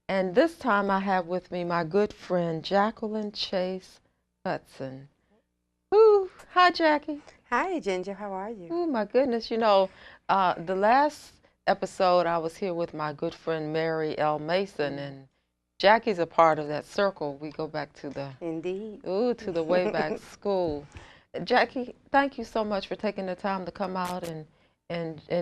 And this time I have with me my good friend Jacqueline Chase Hudson. Ooh, hi Jackie. Hi, Ginger. How are you? Ooh, my goodness. The last episode I was here with my good friend Mary L. Mason, Mm. and Jackie's a part of that circle. We go back to Indeed. the way back school. Jackie, thank you so much for taking the time to come out and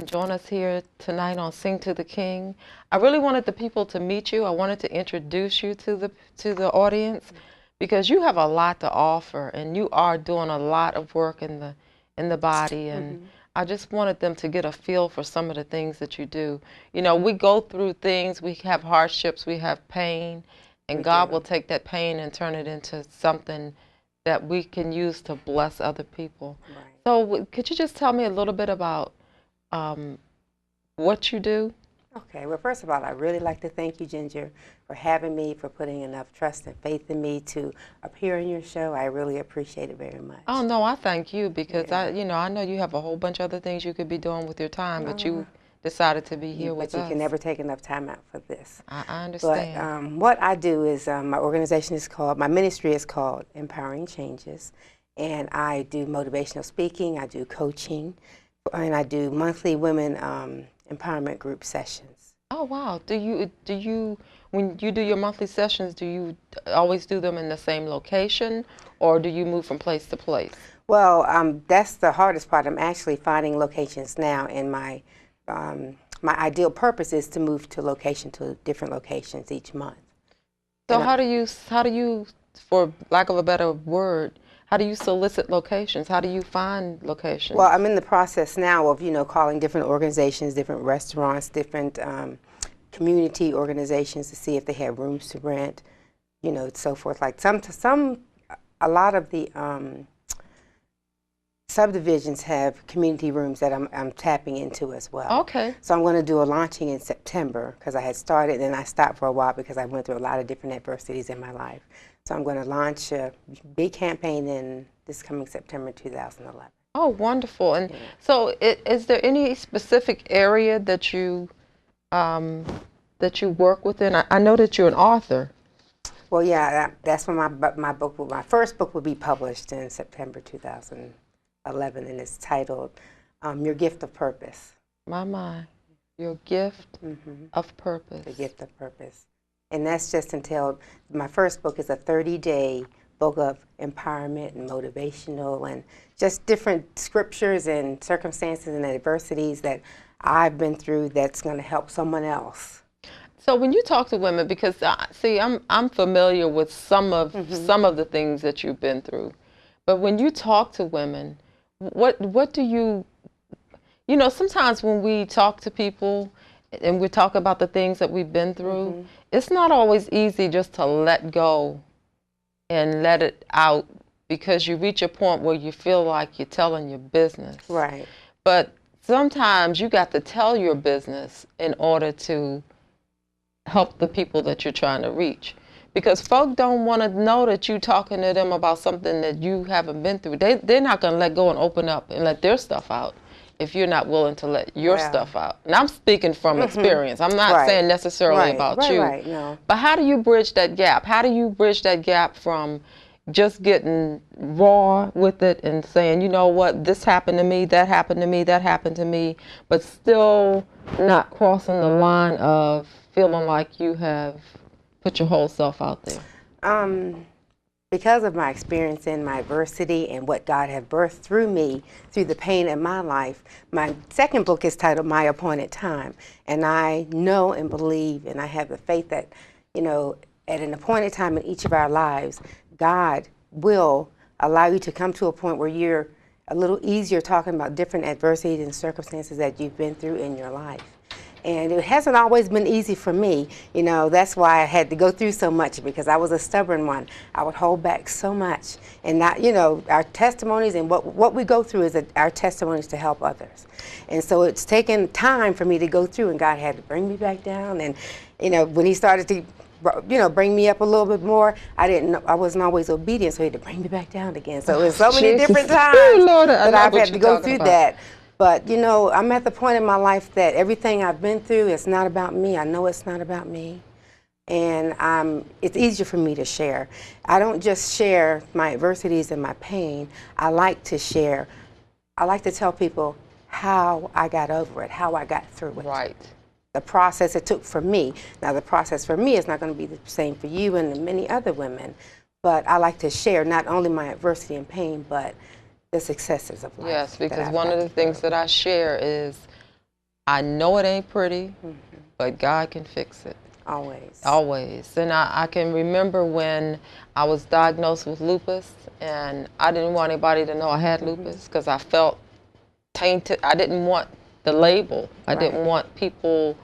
join us here tonight on Sing to the King. I really wanted the people to meet you. I wanted to introduce you to the audience because you have a lot to offer and you are doing a lot of work in the body, and Hmm. I just wanted them to get a feel for some of the things that you do. You know, we go through things, we have hardships, we have pain, and We God will do. take that pain and turn it into something that we can use to bless other people. Right. So, could you just tell me a little bit about um, what you do? Okay. Well, first of all, I really like to thank you, Ginger, for having me, for putting enough trust and faith in me to appear in your show. I really appreciate it very Oh much. no, I thank you because Yeah. I know you have a whole bunch of other things you could be doing with your time, but Uh, you decided to be here but with you can us. never take enough time out for this. I But understand. what I do is my ministry is called Empowering Changes. And I do motivational speaking, I do coaching, and I do monthly women empowerment group sessions. Oh wow. Do you when you do your monthly sessions, do you always do them in the same location or do you move from place to place? Well, that's the hardest part. I'm actually finding locations now, and my ideal purpose is to move to different locations each month. So And how do you, for lack of a better word, how do you solicit locations? How do you find well, locations? I'm in the process now of calling different organizations, different restaurants, different community organizations to see if they have rooms to rent, so forth. Like a lot of the subdivisions have community rooms that I'm tapping into as well. Okay. So I'm going to do a launching in September because I had started and I stopped for a while because I went through a lot of different adversities in my life. So I'm going to launch a big campaign in this coming September 2011. Oh, wonderful. And Yeah. so is there any specific area um, that you work within? I know that you're an author. Well, yeah, that's when my first book will be published in September 2011, and it's titled "Your Gift of Purpose." My, your gift Hmm. of The purpose. Gift of Purpose, and that's just until my first book is a 30-day book of empowerment and motivational and just different scriptures and circumstances and adversities that I've been through that's going to help someone else. So when you talk to women, because see, I'm familiar with Hmm. some of the things that you've been through, but when you talk to women, what do sometimes when we talk to people and we talk about the things that we've been through, Hmm. it's not always easy just to let go and let it out because you reach a point where you feel like you're telling your business. Right. But sometimes you got to tell your business in order to help the people that you're trying to reach. Because folk don't want to know that you're talking to them about something that you haven't been through. They're not going to let go and open up and let their stuff out if you're not willing to let your Well. stuff out. And I'm speaking from Hmm. experience. I'm not Right. saying necessarily Right. about Right. you. Right. No. But how do you bridge that gap? How do you bridge that gap from just getting raw with it and saying, you know what, this happened to me, that happened to me, that happened to me, but still not crossing the line of feeling like you have put your whole self out there? Um, because of my experience in my adversity and what God had birthed through me, through the pain in my life, my second book is titled My Appointed Time. And I know and believe, and I have the faith that, at an appointed time in each of our lives, God will allow you to come to a point where you're a little easier talking about different adversities and circumstances that you've been through in your life. And it hasn't always been easy for me. That's why I had to go through so much because I was a stubborn one. I would hold back so much. And not, our testimonies and what we go through is our testimonies to help others. And so it's taken time for me to go through, and God had to bring me back down. And, when He started to bring me up a little bit more. I wasn't always obedient, so he had to bring me back down again. So it's so many Jesus. different Oh, times Lord, I that know I've what had to you're go talking through about. that. But I'm at the point in my life that everything I've been through, it's not about me. I know it's not about me. and it's easier for me to share. I don't just share my adversities and my pain. I like to tell people how I got over it, how I got through it. Right. The process it took for me. Now, the process for me is not going to be the same for you and many other women, but I like to share not only my adversity and pain, but the successes of life. Yes, because one of the things that I share is I know it ain't pretty, but God can fix it. Always. Always. And I can remember when I was diagnosed with lupus, and I didn't want anybody to know I had lupus because I felt tainted. I didn't want the label. I didn't want people,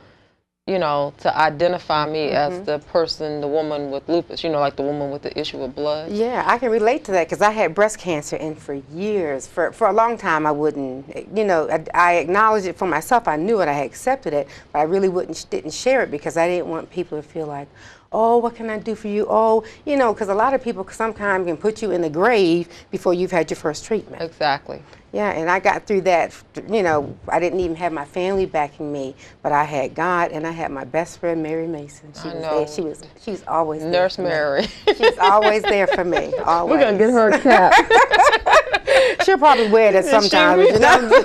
you know, to identify me as the person, the woman with lupus, you know, like the woman with the issue of blood. Yeah, I can relate to that because I had breast cancer, and for years, for a long time, I wouldn't, you know, I acknowledged it for myself. I knew it, I had accepted it, but I really didn't share it because I didn't want people to feel like, oh, what can I do for you? Oh, you know, because a lot of people sometimes can put you in the grave before you've had your first treatment. Exactly. Yeah, and I got through that. You know, I didn't even have my family backing me, but I had God, and I had my best friend, Mary Mason. She was there. She was always there. Nurse Mary. She's always there for me. Always. We're gonna get her a cap. She'll probably wear it sometimes. You know?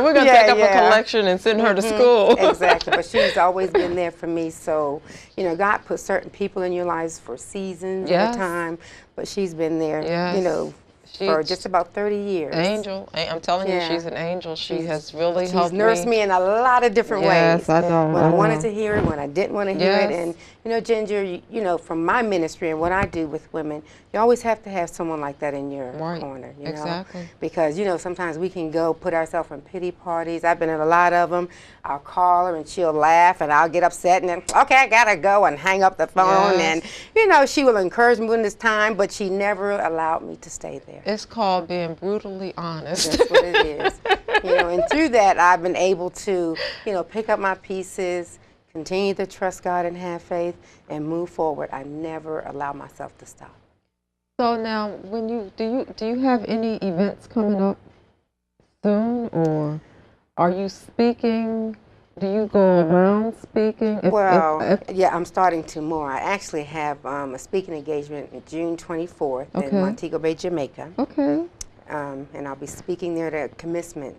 we're gonna take up a collection and send her to school. Exactly, but she's always been there for me. So, you know, God put certain people in your lives for seasons at a time, but she's been there. You know, for just about 30 years. Angel. I'm telling you, she's an angel. She has really helped me. She's nursed me in a lot of different ways. Yes, I know. When I wanted to hear it, when I didn't want to hear it. And, you know, Ginger, you know, from my ministry and what I do with women, you always have to have someone like that in your corner, you know? Exactly. Because, you know, sometimes we can go put ourselves in pity parties. I've been in a lot of them. I'll call her and she'll laugh and I'll get upset and then, okay, I got to go and hang up the phone. And, you know, she will encourage me when it's time, but she never allowed me to stay there. It's called being brutally honest. That's what it is. You know, and through that, I've been able to, you know, pick up my pieces, continue to trust God and have faith, and move forward. I never allow myself to stop. So now, when do you have any events coming up soon, or are you speaking? Do you go around speaking? Yeah, I'm starting to more. I actually have a speaking engagement on June 24th in Montego Bay, Jamaica. Okay. And I'll be speaking there at a commencement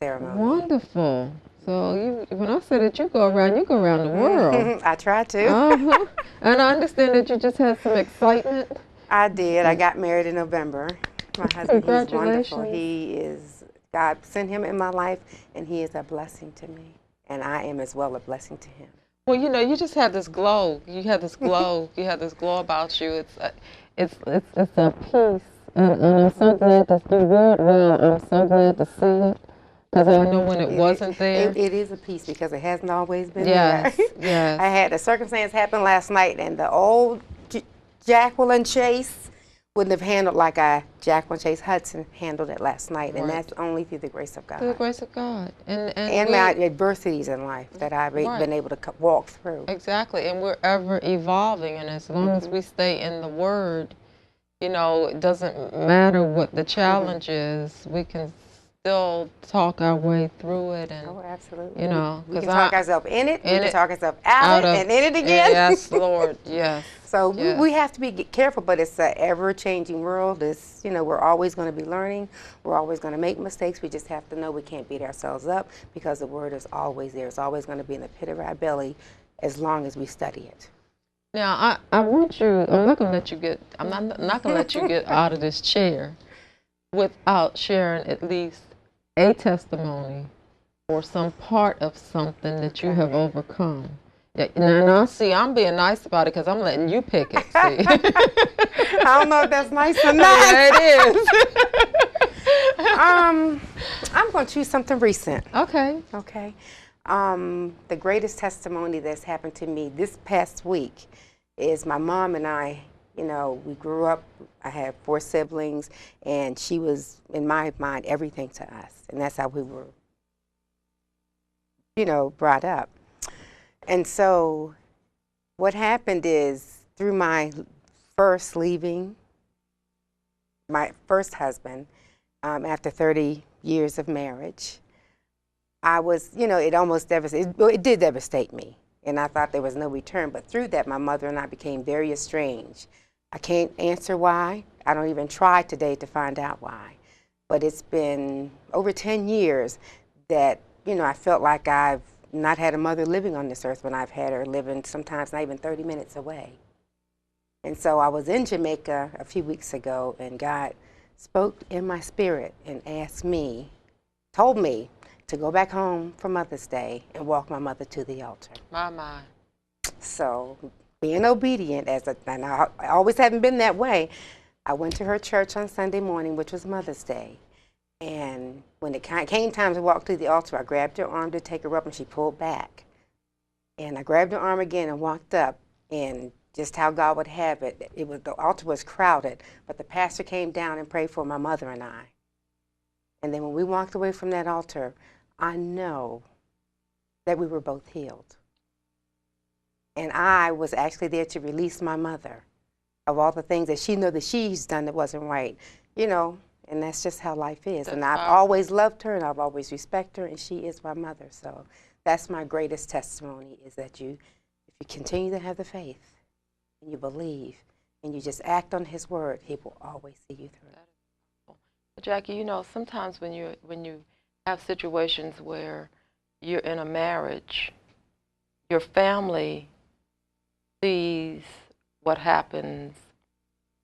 ceremony. Wonderful. So when I say that you go around the world. I try to. And I understand that you just had some excitement. I did. I got married in November. My husband, he's wonderful. He is, God sent him in my life, and he is a blessing to me. And I am as well a blessing to him. Well, you know, you just have this glow. You have this glow. You have this glow about you. It's a peace. And I'm so glad that you did well. I'm so glad to see it. Because I know when it wasn't there. It is a peace because it hasn't always been there. Yes. I had a circumstance happen last night, and the old Jacqueline Chase wouldn't have handled like Jacqueline Chase Hudson handled it last night, and that's only through the grace of God. Through the grace of God. And my adversities in life that I've been able to walk through. Exactly, and we're ever evolving, and as long as we stay in the Word, you know, it doesn't matter what the challenge is, we can still talk our way through it. And, absolutely. You know, we can talk ourselves in it, we can talk ourselves out of it, and in it again. Yes, Lord, yes. So we have to be careful, but it's an ever-changing world. It's, you know, we're always going to be learning. We're always going to make mistakes. We just have to know we can't beat ourselves up because the Word is always there. It's always going to be in the pit of our belly as long as we study it. Now, I want you, I'm not going to let you get, I'm not going to let you get out of this chair without sharing at least a testimony or some part of something that you have overcome. Yeah, now, see, I'm being nice about it because I'm letting you pick it, see. I don't know if that's nice or not. Yeah, it is. I'm going to choose something recent. Okay. Okay. The greatest testimony that's happened to me this past week is my mom and I, you know, we grew up, I had 4 siblings, and she was, in my mind, everything to us. And that's how we were, you know, brought up. And so what happened is, through my first leaving my first husband, after 30 years of marriage, I was, you know, it almost devastated, it did devastate me. and I thought there was no return. But through that, my mother and I became very estranged. I can't answer why. I don't even try today to find out why. But it's been over 10 years that, I felt like I've not had a mother living on this earth when I've had her living sometimes not even 30 minutes away. And so I was in Jamaica a few weeks ago, and God spoke in my spirit and told me to go back home for Mother's Day and walk my mother to the altar. My. So being obedient, and I always haven't been that way, I went to her church on Sunday morning, which was Mother's Day. And when it came time to walk to the altar, I grabbed her arm to take her up, and she pulled back. And I grabbed her arm again and walked up, and just how God would have it, the altar was crowded, but the pastor came down and prayed for my mother and I. And then when we walked away from that altar, I know that we were both healed. And I was actually there to release my mother of all the things that she knew that she's done that wasn't right, and that's just how life is. And I've always loved her, and I've always respected her, and she is my mother. So that's my greatest testimony, is that if you continue to have the faith, and you believe, and you just act on His word, He will always see you through. Jackie, sometimes when you have situations where you're in a marriage, your family sees what happens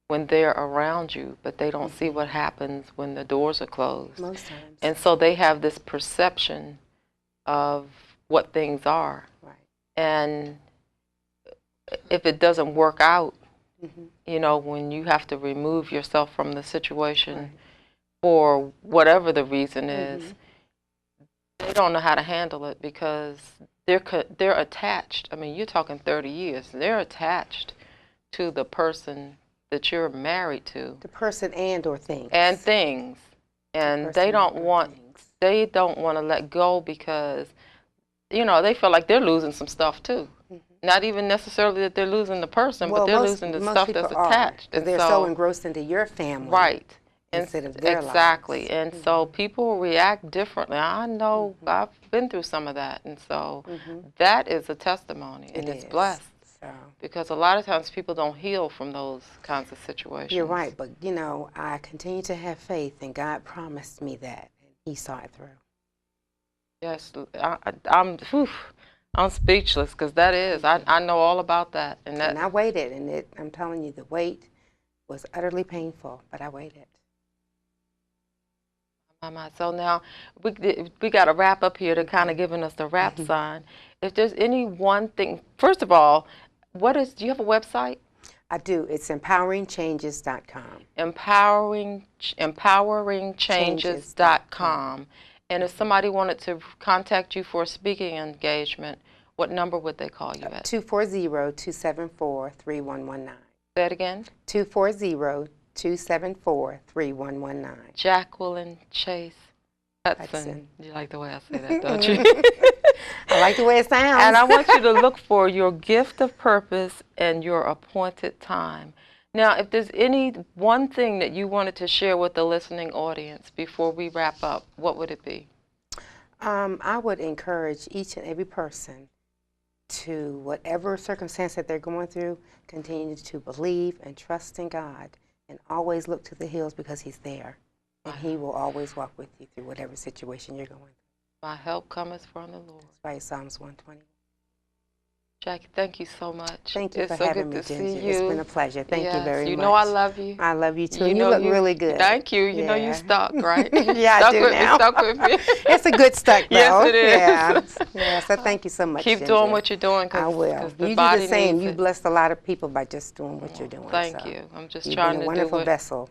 when they're around you, but they don't see what happens when the doors are closed. Most times. And so they have this perception of what things are. Right. And if it doesn't work out, when you have to remove yourself from the situation, right, for whatever the reason is, they don't know how to handle it, because they're attached. I mean, you're talking 30 years. They're attached to the person that you're married to. The person or things. And things. And they don't want to let go, because, they feel like they're losing some stuff too. Not even necessarily that they're losing the person, but they're losing the stuff that's attached. And they're so engrossed into your family. Right. Instead of their exactly. lives. And so people react differently. I know I've been through some of that. And so that is a testimony, and it's blessed. So. Because a lot of times people don't heal from those kinds of situations. You're right, but I continue to have faith, and God promised me that, and He saw it through. Yes, I'm speechless, because that is, I know all about that. And I waited, and I'm telling you, the wait was utterly painful, but I waited. So now we got to wrap up here to kind of giving us the wrap sign. If there's any one thing, first of all, do you have a website? I do. It's empoweringchanges.com. Empoweringchanges.com. And if somebody wanted to contact you for a speaking engagement, what number would they call you at? 240-274-3119. Say it again. 240-274-3119. Jacqueline Chase Hudson. You like the way I say that, don't you? I like the way it sounds. And I want you to look for your gift of purpose and your appointed time. Now, if there's any one thing that you wanted to share with the listening audience before we wrap up, what would it be? I would encourage each and every person to, whatever circumstance that they're going through, continue to believe and trust in God, and always look to the hills, because He's there. And He will always walk with you through whatever situation you're going through. My help cometh from the Lord. That's right, Psalms 120. Jackie, thank you so much. Thank you for having me, Ginger. It's been a pleasure. Thank you very much. You know I love you. I love you too. You look really good. Thank you. You know you stuck, right? Yeah, I do now. Stuck with me. It's a good stuck, though. Yes, it is. Yeah, so thank you so much, Keep Ginger. doing what you're doing. I will. You do the same. You blessed a lot of people by just doing what you're doing. Thank you. I'm just You've trying been to a wonderful vessel.